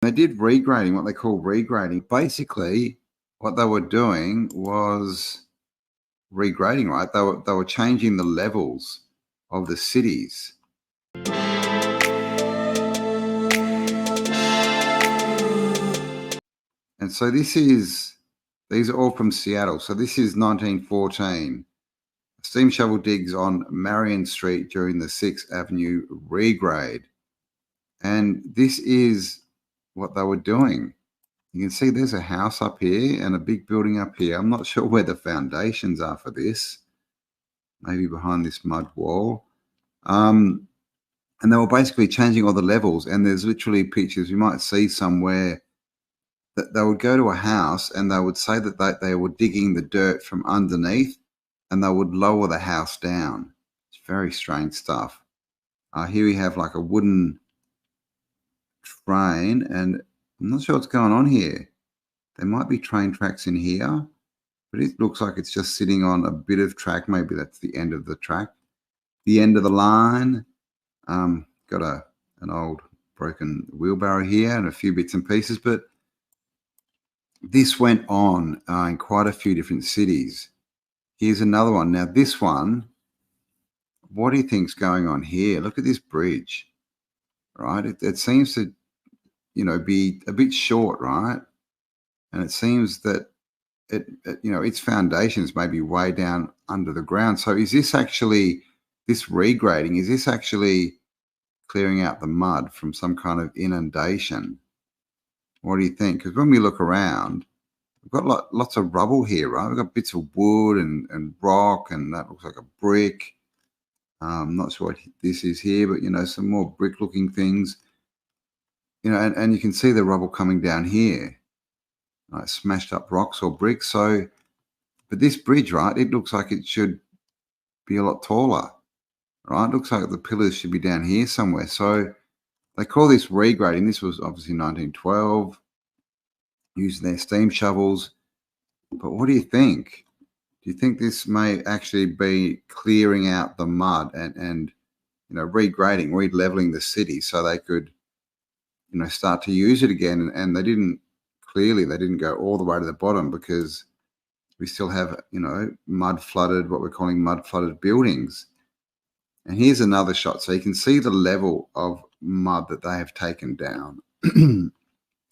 They did regrading, what they call regrading. Basically, what they were doing was regrading, right? They were changing the levels of the cities. And so these are all from Seattle. So this is 1914. Steam shovel digs on Marion Street during the 6th Avenue regrade. And this is what they were doing. You can see there's a house up here and a big building up here. I'm not sure where the foundations are for this. Maybe behind this mud wall. And they were basically changing all the levels. And there's literally pictures you might see somewhere that they would go to a house and they would say that they were digging the dirt from underneath and they would lower the house down. It's very strange stuff. Here we have like a wooden train, and I'm not sure what's going on here. There might be train tracks in here, but it looks like it's just sitting on a bit of track. Maybe that's the end of the track, the end of the line. Got an old broken wheelbarrow here and a few bits and pieces, but this went on in quite a few different cities. Here's another one. Now, this one, what do you think's going on here? Look at this bridge, right? It seems to, be a bit short, right? And it seems that its foundations may be way down under the ground. So is this actually, this regrading, is this actually clearing out the mud from some kind of inundation? What do you think? Because when we look around, we've got lots of rubble here, right? We've got bits of wood and rock, and that looks like a brick. I'm not sure what this is here, but, some more brick-looking things. And you can see the rubble coming down here, like smashed up rocks or bricks. So, but this bridge, right, it looks like it should be a lot taller, right? It looks like the pillars should be down here somewhere. So they call this regrading. This was obviously 1912, using their steam shovels. But what do you think? Do you think this may actually be clearing out the mud and regrading, re-leveling the city so they could, start to use it again? And they didn't go all the way to the bottom because we still have, mud flooded, what we're calling mud flooded buildings. And here's another shot. So you can see the level of mud that they have taken down.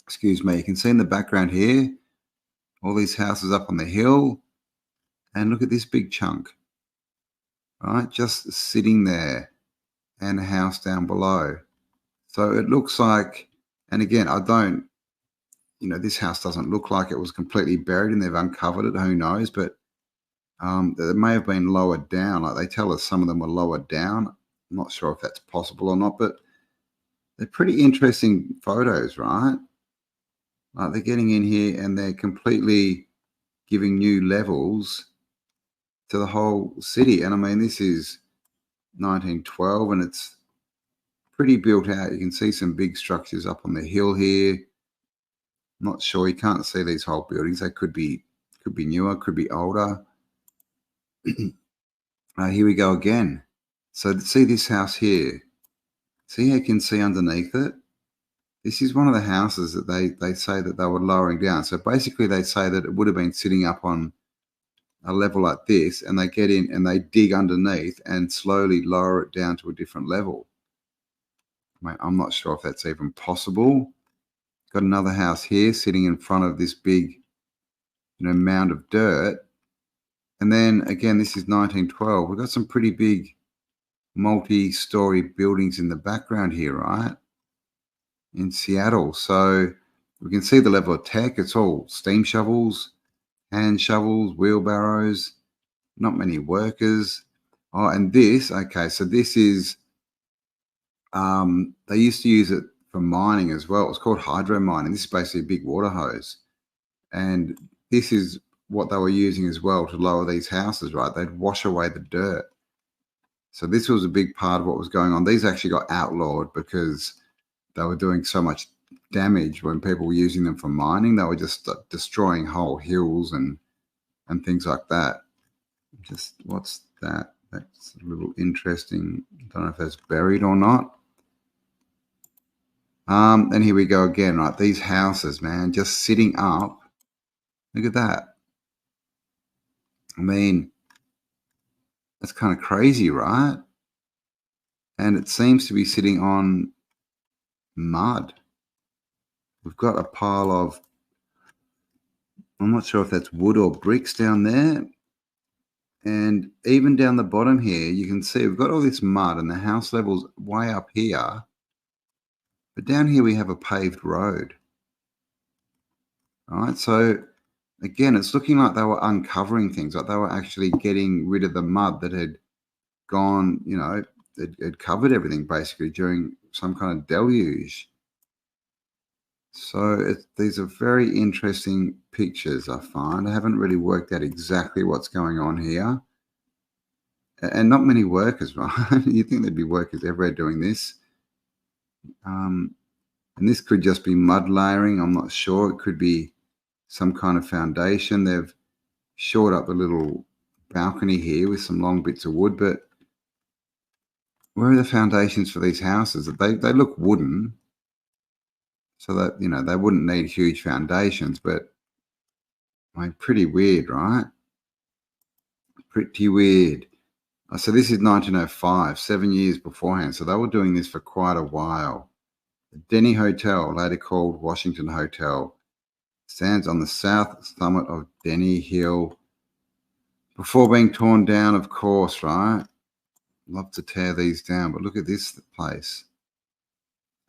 Excuse me. You can see in the background here, all these houses up on the hill. And look at this big chunk, right? Just sitting there, and a house down below. So it looks like, and again, this house doesn't look like it was completely buried and they've uncovered it. Who knows? But it may have been lowered down. Like they tell us some of them were lowered down. I'm not sure if that's possible or not, but they're pretty interesting photos, right? Like they're getting in here and they're completely giving new levels to the whole city. And I mean, this is 1912 and it's pretty built out. You can see some big structures up on the hill here. I'm not sure. You can't see these whole buildings. They could be newer, could be older. Here we go again. So see this house here. See how you can see underneath it? This is one of the houses that they say that they were lowering down. So basically they say that it would have been sitting up on a level like this, and they get in and they dig underneath and slowly lower it down to a different level. I'm not sure if that's even possible. Got another house here sitting in front of this big, mound of dirt. And then again, this is 1912. We've got some pretty big multi-story buildings in the background here, right? In Seattle. So we can see the level of tech. It's all steam shovels, hand shovels, wheelbarrows, not many workers. Oh, and this, okay, so this is, they used to use it for mining as well. It was called hydro mining. This is basically a big water hose. And this is what they were using as well to lower these houses, right? They'd wash away the dirt. So this was a big part of what was going on. These actually got outlawed because they were doing so much damage when people were using them for mining. They were just destroying whole hills and things like that. What's that? That's a little interesting. I don't know if that's buried or not. And here we go again, right? These houses, man, just sitting up. Look at that. I mean, that's kind of crazy, right? And it seems to be sitting on mud. We've got a pile of, I'm not sure if that's wood or bricks down there. And even down the bottom here, you can see we've got all this mud and the house level's way up here. But down here we have a paved road. All right, so again, it's looking like they were uncovering things, like they were actually getting rid of the mud that had gone, it covered everything basically during some kind of deluge. So these are very interesting pictures, I find. I haven't really worked out exactly what's going on here. And not many workers, right? You'd think there'd be workers everywhere doing this. And this could just be mud layering. I'm not sure. It could be some kind of foundation. They've shored up a little balcony here with some long bits of wood, but where are the foundations for these houses? They look wooden, so that, they wouldn't need huge foundations, but I mean, pretty weird, right? Pretty weird. So this is 1905, 7 years beforehand. So they were doing this for quite a while. The Denny Hotel, later called Washington Hotel, stands on the south summit of Denny Hill before being torn down, of course, right? Love to tear these down, but look at this place.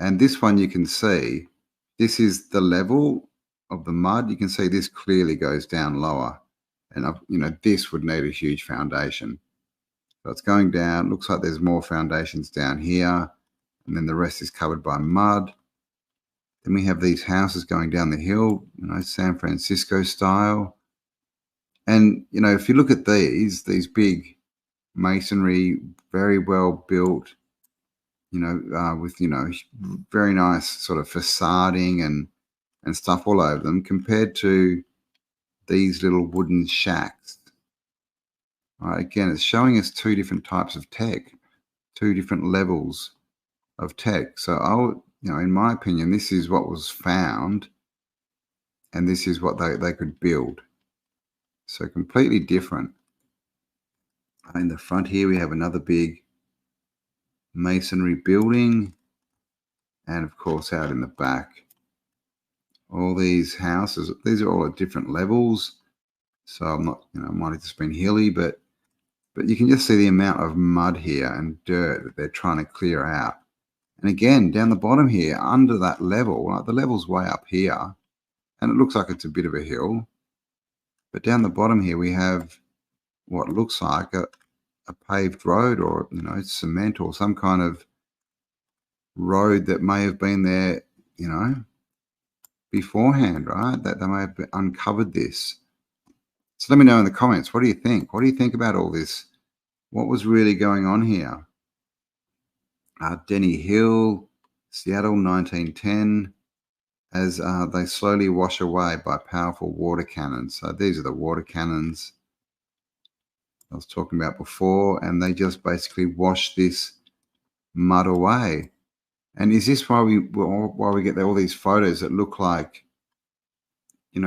And this one you can see, this is the level of the mud. You can see this clearly goes down lower. And, this would need a huge foundation. So it's going down. Looks like there's more foundations down here. And then the rest is covered by mud. Then we have these houses going down the hill, San Francisco style. And, if you look at these big masonry, very well built, with, very nice sort of facading and stuff all over them, compared to these little wooden shacks. All right, again, it's showing us two different types of tech, two different levels of tech. So in my opinion, this is what was found, and this is what they could build. So completely different. In the front here, we have another big masonry building. And of course, out in the back, all these houses, these are all at different levels. So I'm not, it might have just been hilly, but you can just see the amount of mud here and dirt that they're trying to clear out. And again, down the bottom here, under that level, like the level's way up here, and it looks like it's a bit of a hill. But down the bottom here, we have what looks like a paved road, or, cement or some kind of road that may have been there, beforehand, right? That they may have uncovered this. So let me know in the comments, what do you think? What do you think about all this? What was really going on here? Denny Hill, Seattle, 1910, as they slowly wash away by powerful water cannons. So these are the water cannons I was talking about before, and they just basically wash this mud away. And is this why we get all these photos that look like,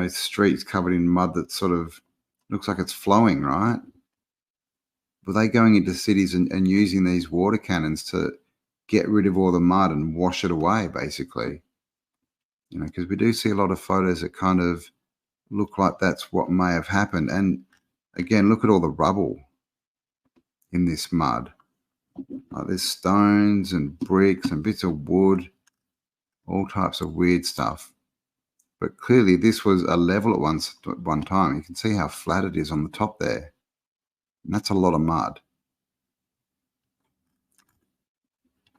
streets covered in mud that sort of looks like it's flowing, right? Were they going into cities and using these water cannons to get rid of all the mud and wash it away, basically? Because we do see a lot of photos that kind of look like that's what may have happened. And again, look at all the rubble in this mud. There's stones and bricks and bits of wood, all types of weird stuff. But clearly this was a level at one time. You can see how flat it is on the top there. And that's a lot of mud.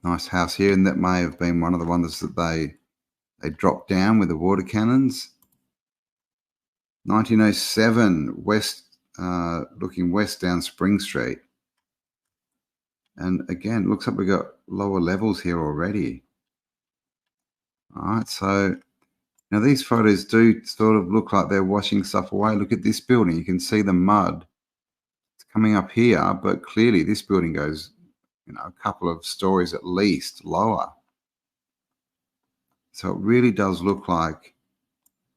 Nice house here, and that may have been one of the ones that they dropped down with the water cannons. 1907, looking west down Spring Street. And again, looks like we got lower levels here already. All right, so now these photos do sort of look like they're washing stuff away. Look at this building. You can see the mud. It's coming up here, but clearly this building goes, a couple of stories at least lower. So it really does look like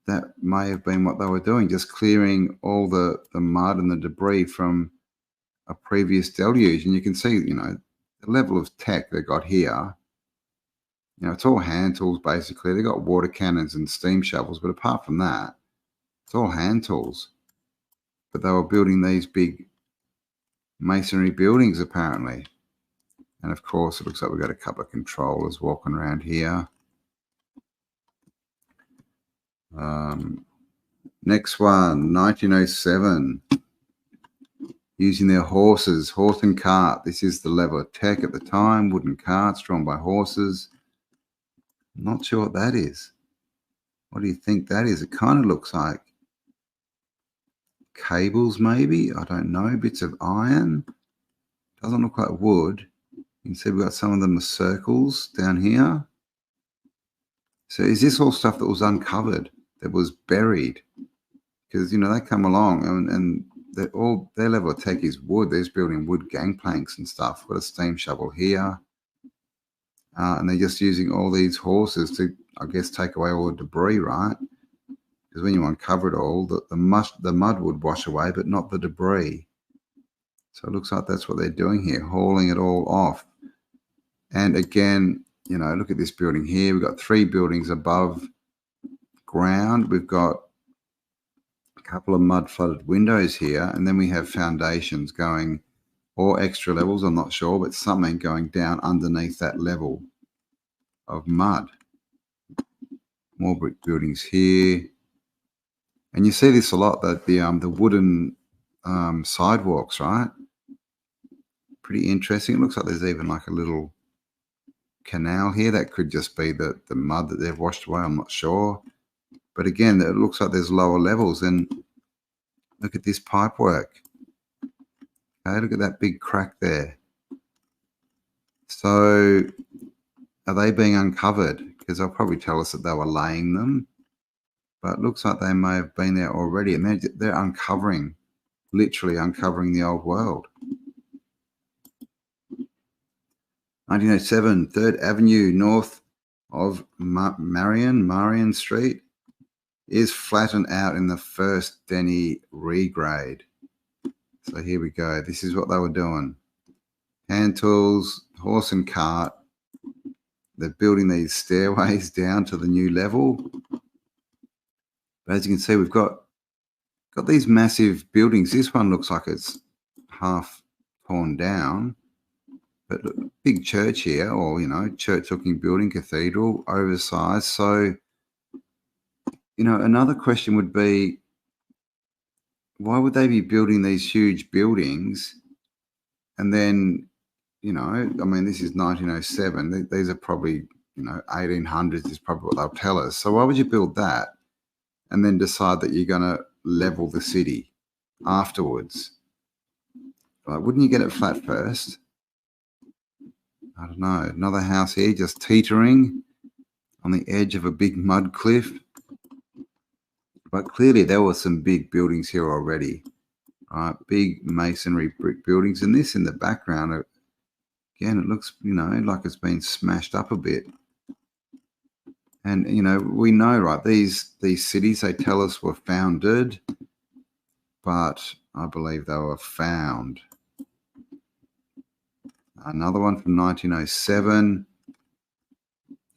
that may have been what they were doing, just clearing all the mud and the debris from a previous deluge. And you can see, the level of tech they got here. It's all hand tools, basically. They got water cannons and steam shovels, but apart from that, it's all hand tools. But they were building these big masonry buildings, apparently. And of course, it looks like we've got a couple of controllers walking around here. Next one, 1907. Using their horses, horse and cart. This is the level of tech at the time. Wooden carts drawn by horses. Not sure what that is. What do you think that is? It kind of looks like cables, maybe. I don't know. Bits of iron. Doesn't look like wood. You can see we've got some of them as circles down here. So is this all stuff that was uncovered, that was buried? Because, they come along and their level of tech is wood. They're just building wood gangplanks and stuff. Got a steam shovel here. And they're just using all these horses to, I guess, take away all the debris, right? Because when you uncover it all, the mud would wash away, but not the debris. So it looks like that's what they're doing here, hauling it all off. And again, look at this building here. We've got 3 buildings above ground. We've got a couple of mud flooded windows here. And then we have foundations going, or extra levels, I'm not sure, but something going down underneath that level of mud. More brick buildings here. And you see this a lot, that the wooden sidewalks, right? Pretty interesting. It looks like there's even like a little canal here. That could just be the mud that they've washed away. I'm not sure. But again, it looks like there's lower levels. And look at this pipe work. Okay, look at that big crack there. So are they being uncovered? Because they'll probably tell us that they were laying them. But it looks like they may have been there already. And they're uncovering, literally uncovering the old world. 1907, 3rd Avenue north of Marion Street is flattened out in the first Denny regrade. So here we go. This is what they were doing. Hand tools, horse and cart. They're building these stairways down to the new level. But as you can see, we've got these massive buildings. This one looks like it's half torn down. But look, big church here, or, church-looking building, cathedral, oversized. So, another question would be, why would they be building these huge buildings? And then, this is 1907. These are probably, 1800s is probably what they'll tell us. So why would you build that and then decide that you're going to level the city afterwards? Like, wouldn't you get it flat first? I don't know. Another house here just teetering on the edge of a big mud cliff. But clearly there were some big buildings here already. Right? Big masonry brick buildings. And this in the background, again, it looks, like it's been smashed up a bit. And, we know, right, these cities, they tell us, were founded, but I believe they were found. Another one from 1907.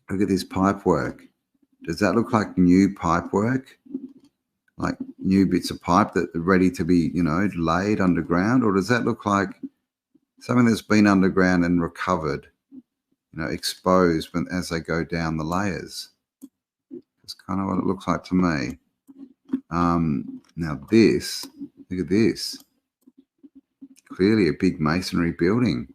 Look at this pipe work. Does that look like new pipe work? Like new bits of pipe that are ready to be, laid underground? Or does that look like something that's been underground and recovered, exposed as they go down the layers? That's kind of what it looks like to me. Now this, look at this. Clearly a big masonry building.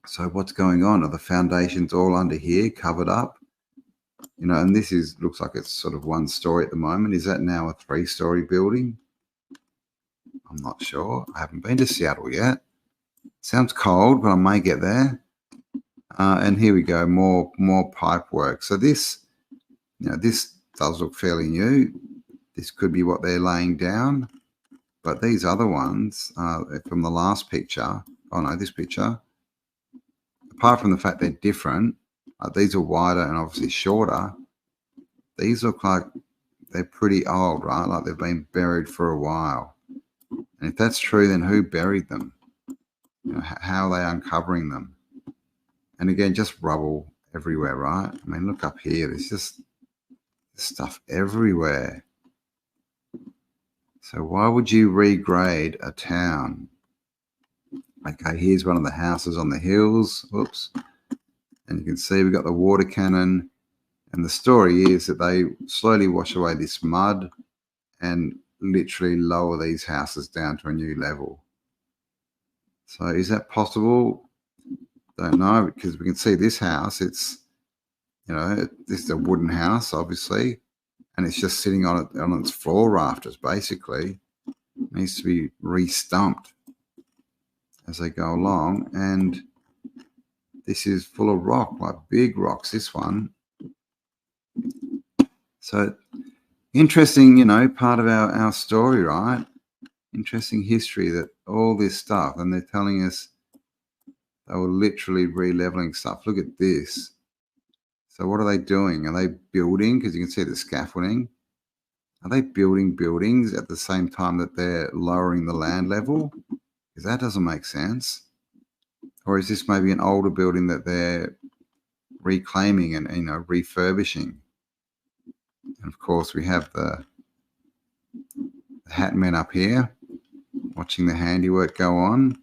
So what's going on? Are the foundations all under here, covered up? And this looks like it's sort of 1 story at the moment. Is that now a 3-story building? I'm not sure. I haven't been to Seattle yet. Sounds cold, but I may get there. And here we go, more pipe work. So this, this does look fairly new. This could be what they're laying down. But these other ones from the last picture, this picture, apart from the fact they're different, These are wider and obviously shorter. These look like they're pretty old, right? Like they've been buried for a while. And if that's true, then who buried them? How are they uncovering them? And again, just rubble everywhere, right? I mean, look up here. There's just stuff everywhere. So why would you regrade a town? Okay, here's one of the houses on the hills. Whoops. And you can see we've got the water cannon. And the story is that they slowly wash away this mud and literally lower these houses down to a new level. So is that possible? Don't know, because we can see this house. It's, this is a wooden house, obviously, and it's just sitting on its floor rafters, basically. It needs to be re-stumped as they go along. And this is full of rock, like big rocks, this one. So interesting, part of our story, right? Interesting history, that all this stuff, and they're telling us they were literally re-leveling stuff. Look at this. So what are they doing? Are they building? Because you can see the scaffolding. Are they building buildings at the same time that they're lowering the land level? Because that doesn't make sense. Or is this maybe an older building that they're reclaiming and refurbishing? And of course, we have the hat men up here watching the handiwork go on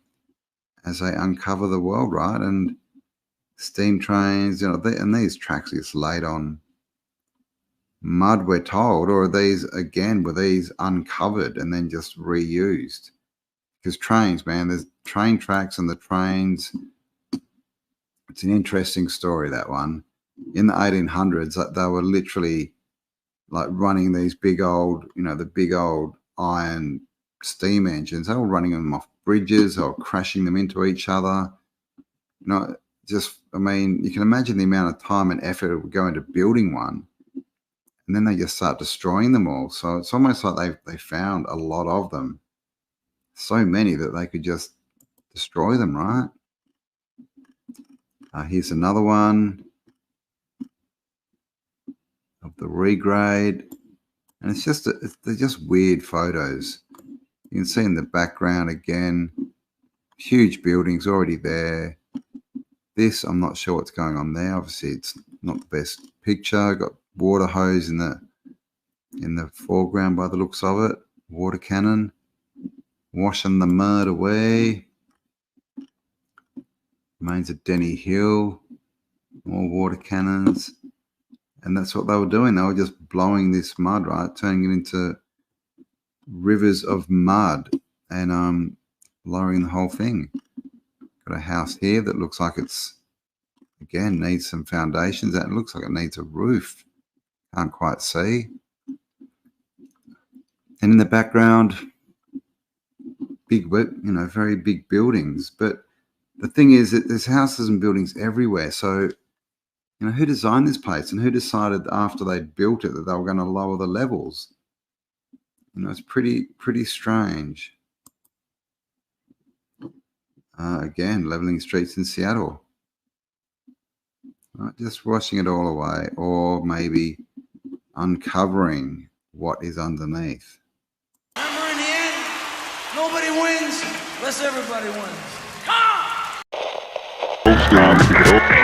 as they uncover the world, right? And steam trains, and these tracks are just laid on mud, we're told, or are these, again, were these uncovered and then just reused? Because trains, man, there's train tracks and the trains. It's an interesting story, that one. In the 1800s, they were literally like running these big old, the big old iron steam engines. They were running them off bridges or crashing them into each other. You can imagine the amount of time and effort it would go into building one. And then they just start destroying them all. So it's almost like they found a lot of them. So many that they could just destroy them, right? Here's another one of the regrade. And it's just, they're just weird photos. You can see in the background again, huge buildings already there. This, I'm not sure what's going on there. Obviously, it's not the best picture. Got water hose in the foreground by the looks of it. Water cannon, washing the mud away. Remains of Denny Hill, more water cannons. And that's what they were doing. They were just blowing this mud, right? Turning it into rivers of mud and lowering the whole thing. Got a house here that looks like it's, again, needs some foundations. That looks like it needs a roof. Can't quite see. And in the background, big, very big buildings. But the thing is that there's houses and buildings everywhere. So, who designed this place and who decided after they'd built it that they were going to lower the levels? It's pretty strange. Again, leveling streets in Seattle. Right, just washing it all away, or maybe uncovering what is underneath. Remember, in the end, nobody wins unless everybody wins. Come on!